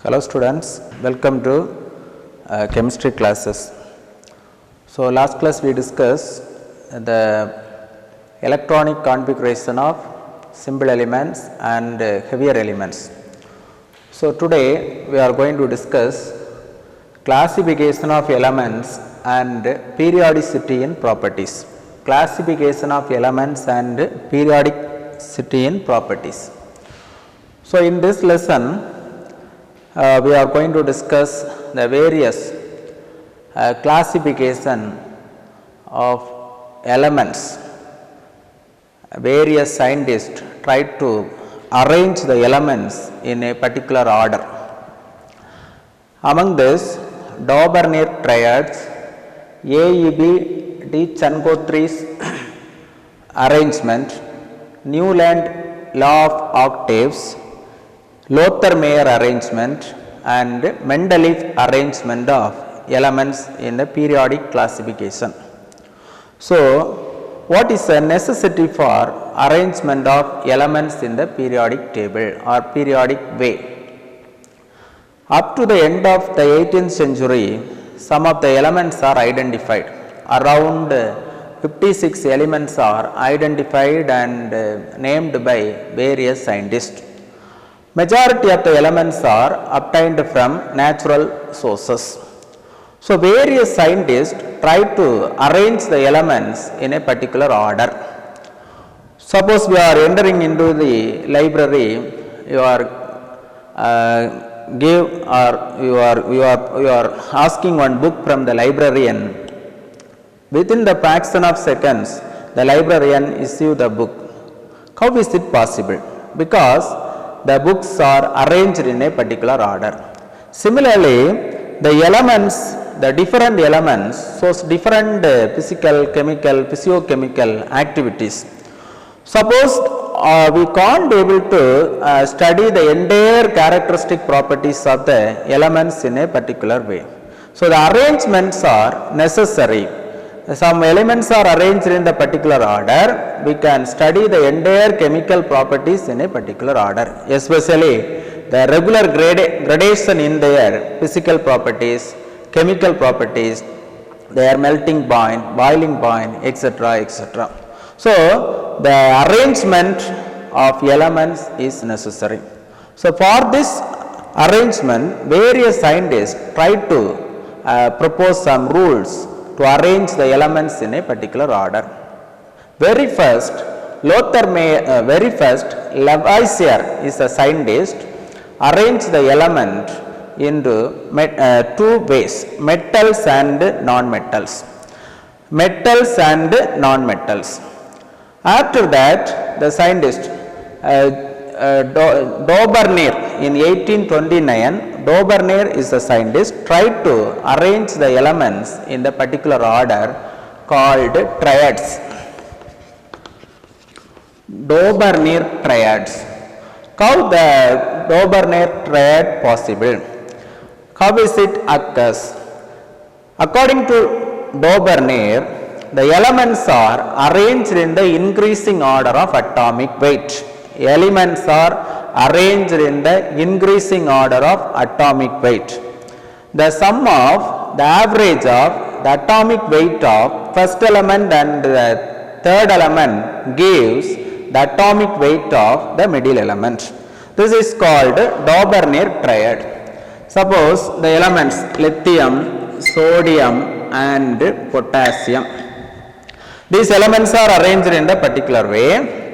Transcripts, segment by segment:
Hello students, welcome to chemistry classes. So last class we discussed the electronic configuration of simple elements and heavier elements. So today we are going to discuss classification of elements and periodicity in properties. Classification of elements and periodicity in properties. So in this lesson we are going to discuss the various classification of elements. Various scientists tried to arrange the elements in a particular order. Among this, Daubernier triads, AEB de Changotry's arrangement, Newland law of octaves, Lothar-Meyer arrangement and Mendeleev arrangement of elements in the periodic classification. So, what is the necessity for arrangement of elements in the periodic table or periodic way? Up to the end of the 18th century, some of the elements are identified. Around 56 elements are identified and named by various scientists. Majority of the elements are obtained from natural sources. So, various scientists try to arrange the elements in a particular order. Suppose we are entering into the library, you are asking one book from the librarian. Within the fraction of seconds, the librarian issues the book. How is it possible? Because the books are arranged in a particular order. Similarly, the elements, the different elements shows different physical, chemical, physiochemical activities. Suppose we can't be able to study the entire characteristic properties of the elements in a particular way. So, the arrangements are necessary. Some elements are arranged in the particular order, we can study the entire chemical properties in a particular order, especially the regular gradation in their physical properties, chemical properties, their melting point, boiling point, etc., etc. So, the arrangement of elements is necessary. So, for this arrangement, various scientists try to propose some rules to arrange the elements in a particular order. Very first, Lavoisier is a scientist, arranged the element into two ways, metals and non-metals. Metals and non-metals. After that, the scientist Daubernier in 1829, Daubernier is a scientist, tried to arrange the elements in the particular order called triads. Daubernier triads. How the Daubernier triad possible? How is it occurs? According to Daubernier, the elements are arranged in the increasing order of atomic weight. Elements are arranged in the increasing order of atomic weight. The sum of the average of the atomic weight of first element and the third element gives the atomic weight of the middle element. This is called Daubernier triad. Suppose the elements lithium, sodium and potassium. These elements are arranged in the particular way.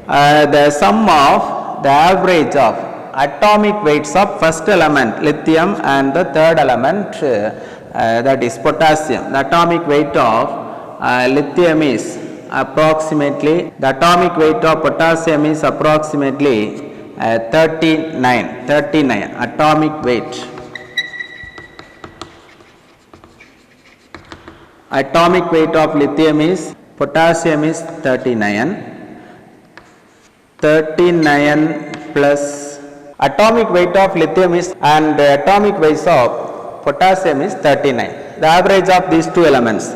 The sum of the average of atomic weights of first element lithium and the third element that is potassium. The atomic weight of lithium is approximately, the atomic weight of potassium is approximately 39 atomic weight. Atomic weight of lithium is, potassium is 39 plus atomic weight of lithium is and the atomic weight of potassium is 39. The average of these two elements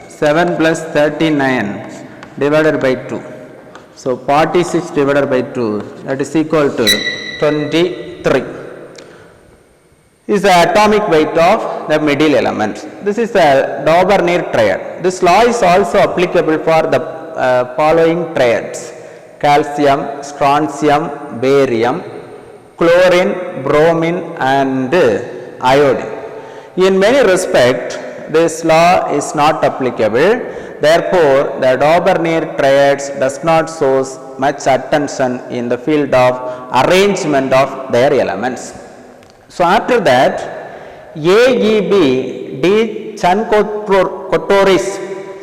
7 plus 39 divided by 2. So, 46 divided by 2, that is equal to 23. is the atomic weight of the middle element. This is the Daubernier triad. This law is also applicable for the following triads: calcium, strontium, barium, chlorine, bromine and iodine. In many respects, this law is not applicable. Therefore, the Daubernier triads does not show much attention in the field of arrangement of their elements. So, after that, AEB D. Chancotoris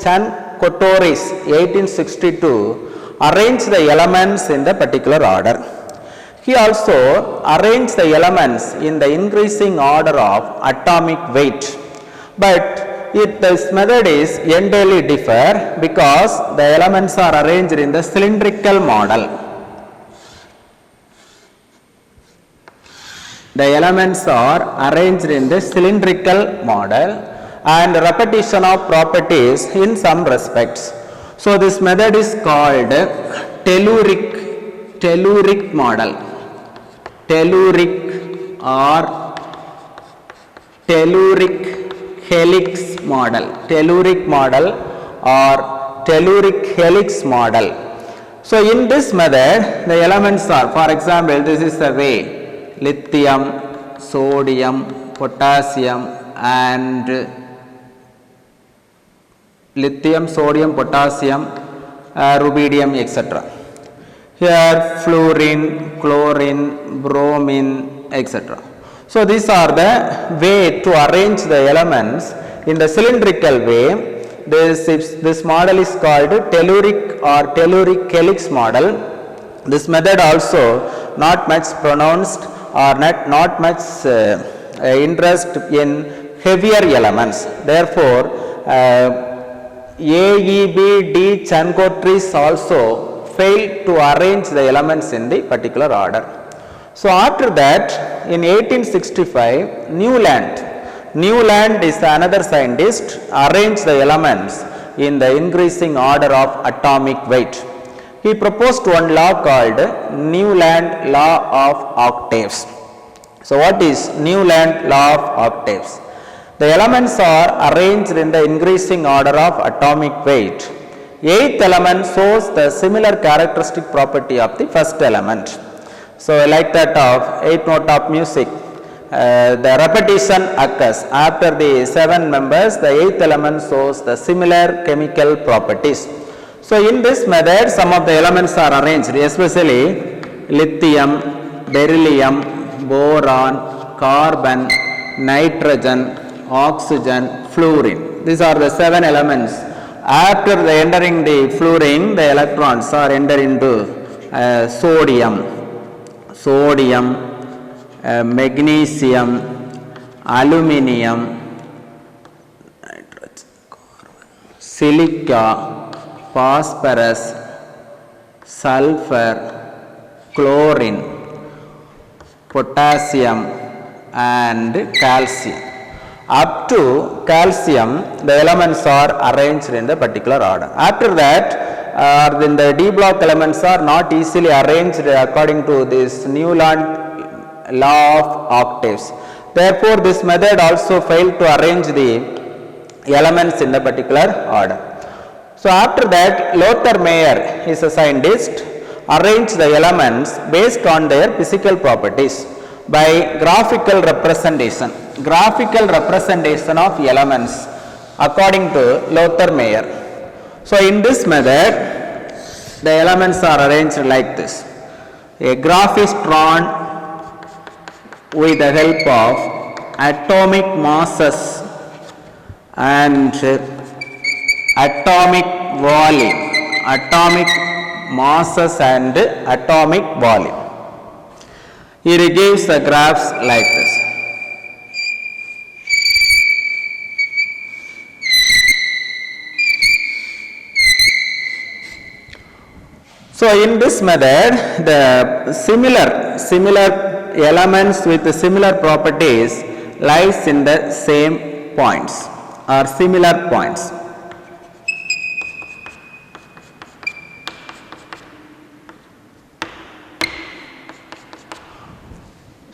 1862 arranged the elements in the particular order. He also arranged the elements in the increasing order of atomic weight, but this method is entirely differ because the elements are arranged in the cylindrical model. The elements are arranged in the cylindrical model and repetition of properties in some respects. So, this method is called telluric model. Telluric or telluric helix model. Telluric model or telluric helix model. So, in this method, the elements are, for example, this is the way: lithium, sodium, potassium and rubidium, etc. Here fluorine, chlorine, bromine, etc. So, these are the way to arrange the elements in the cylindrical way. This model is called telluric or telluric helix model. This method also not much pronounced or not much interest in heavier elements. Therefore, AEB D. Chancotoris also failed to arrange the elements in the particular order. So, after that, in 1865, Newland is another scientist, arranged the elements in the increasing order of atomic weight. He proposed one law called Newland law of octaves. So, what is Newland law of octaves? The elements are arranged in the increasing order of atomic weight. Eighth element shows the similar characteristic property of the first element. So, like that of eighth note of music, the repetition occurs after the 7 members. The eighth element shows the similar chemical properties. So, in this method, some of the elements are arranged, especially lithium, beryllium, boron, carbon, nitrogen, oxygen, fluorine. These are the 7 elements. After entering the fluorine, the electrons are entered into sodium, magnesium, aluminium, silica, phosphorus, sulfur, chlorine, potassium and calcium. Up to calcium, the elements are arranged in the particular order. After that, then the D block elements are not easily arranged according to this Newland law of octaves. Therefore, this method also failed to arrange the elements in the particular order. So, after that, Lothar Meyer is a scientist, arranged the elements based on their physical properties by graphical representation of elements according to Lothar Meyer. So, in this method, the elements are arranged like this. A graph is drawn with the help of atomic masses and atomic volume, atomic masses and atomic volume. Here he gives the graphs like this. So, in this method, the similar elements with similar properties lies in the same points or similar points.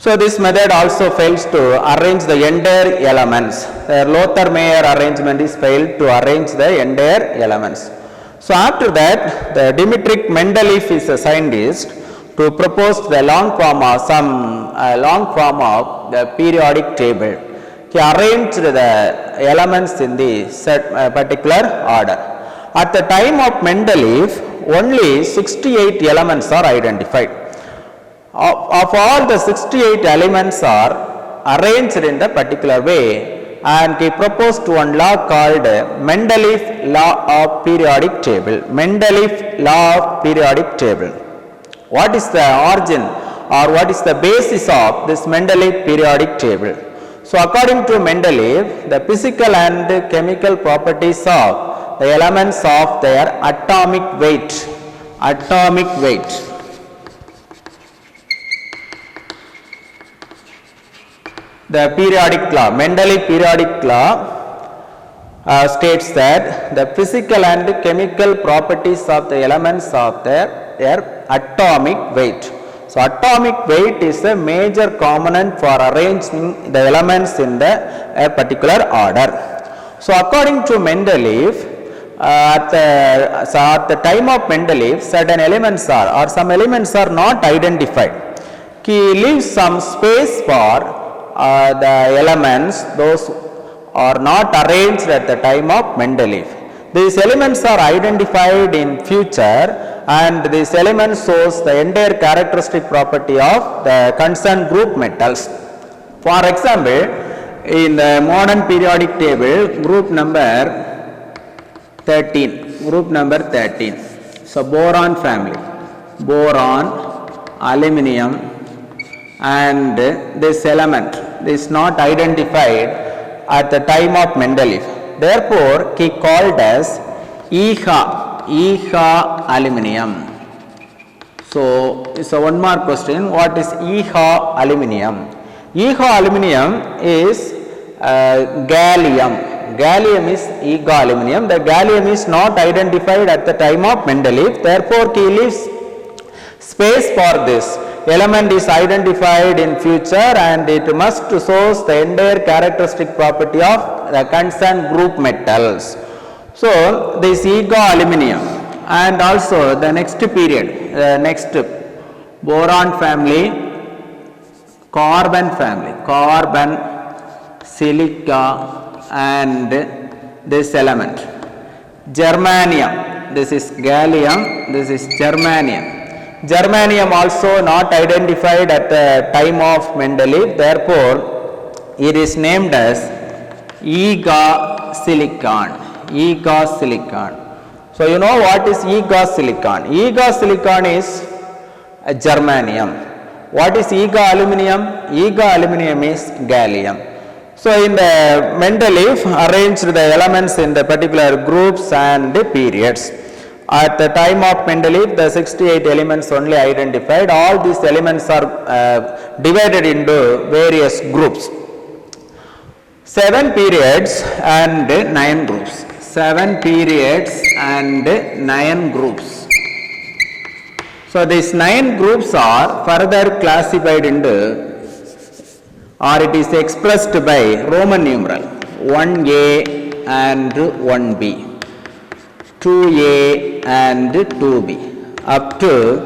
So this method also fails to arrange the entire elements. The Lothar-Meyer arrangement is failed to arrange the entire elements. So after that, the Dmitri Mendeleev is a scientist to propose the long form of the periodic table. He arranged the elements in the particular order. At the time of Mendeleev, only 68 elements are identified. Of all the 68 elements are arranged in the particular way, and he proposed one law called Mendeleev law of periodic table. Mendeleev law of periodic table. What is the origin or what is the basis of this Mendeleev periodic table? So according to Mendeleev, the physical and chemical properties of the elements of their atomic weight. The periodic law, Mendeleev periodic law states that the physical and chemical properties of the elements of their atomic weight. So atomic weight is a major component for arranging the elements in a particular order. So according to Mendeleev, at the time of Mendeleev, certain elements are, or some elements are not identified. He leaves some space for the elements, those are not arranged at the time of Mendeleev. These elements are identified in future, and this element shows the entire characteristic property of the concerned group metals. For example, in the modern periodic table, group number 13. So boron family, boron, aluminum, and this element is not identified at the time of Mendeleev. Therefore, he called as EHA aluminum. So one more question, what is EHA aluminum? EHA aluminum is gallium. Gallium is EHA aluminum. The gallium is not identified at the time of Mendeleev. Therefore, he leaves space for this. Element is identified in future, and it must show the entire characteristic property of the concerned group metals. So this EHA aluminum, and also the next period, the next boron family, carbon family, carbon, silica, and this element, germanium. This is gallium, this is germanium. Germanium also not identified at the time of Mendeleev, therefore it is named as EHA silicon. So you know what is EHA silicon? EHA silicon is germanium. What is EHA aluminum? EHA aluminum is gallium. So in the Mendeleev arranged the elements in the particular groups and periods. At the time of Mendeleev, the 68 elements only identified. All these elements are divided into various groups. 7 periods and 9 groups. 7 periods and 9 groups. So these 9 groups are further classified into, or it is expressed by Roman numeral 1A and 1B. 2A and 2B up to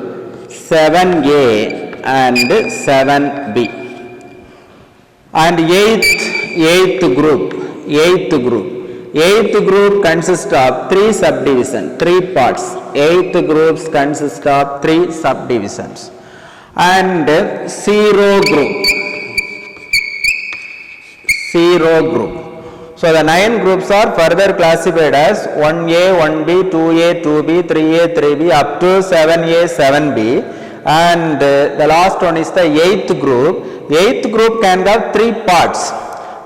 7A and 7B. And eighth group consists of 3 subdivisions, 3 parts. 8 groups consist of 3 subdivisions. And zero group. So the 9 groups are further classified as 1A, 1B, 2A, 2B, 3A, 3B up to 7A, 7B, and the last one is the 8th group. The 8th group can have 3 parts.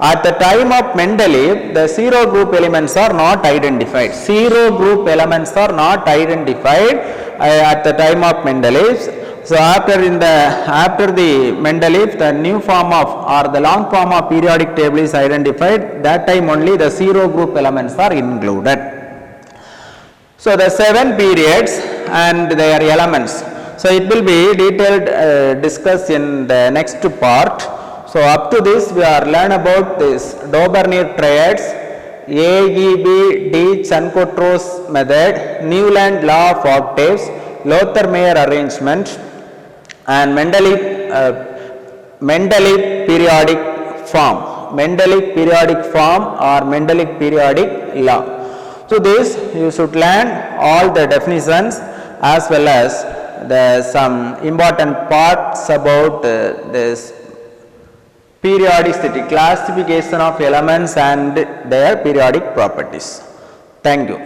At the time of Mendeleev, the 0 group elements are not identified. 0 group elements are not identified at the time of Mendeleev. So after the Mendeleev, the new form of, or the long form of periodic table is identified. That time only the 0 group elements are included. So the 7 periods and their elements. So it will be detailed discussed in the next part. So up to this we are learn about this Daubernier triads, AEB Chancotro's method, Newland law of octaves, Lothar-Meyer arrangement, and Mendeleev periodic form, Mendeleev periodic form or Mendeleev periodic law. So this you should learn all the definitions as well as some important parts about this periodicity, classification of elements and their periodic properties. Thank you.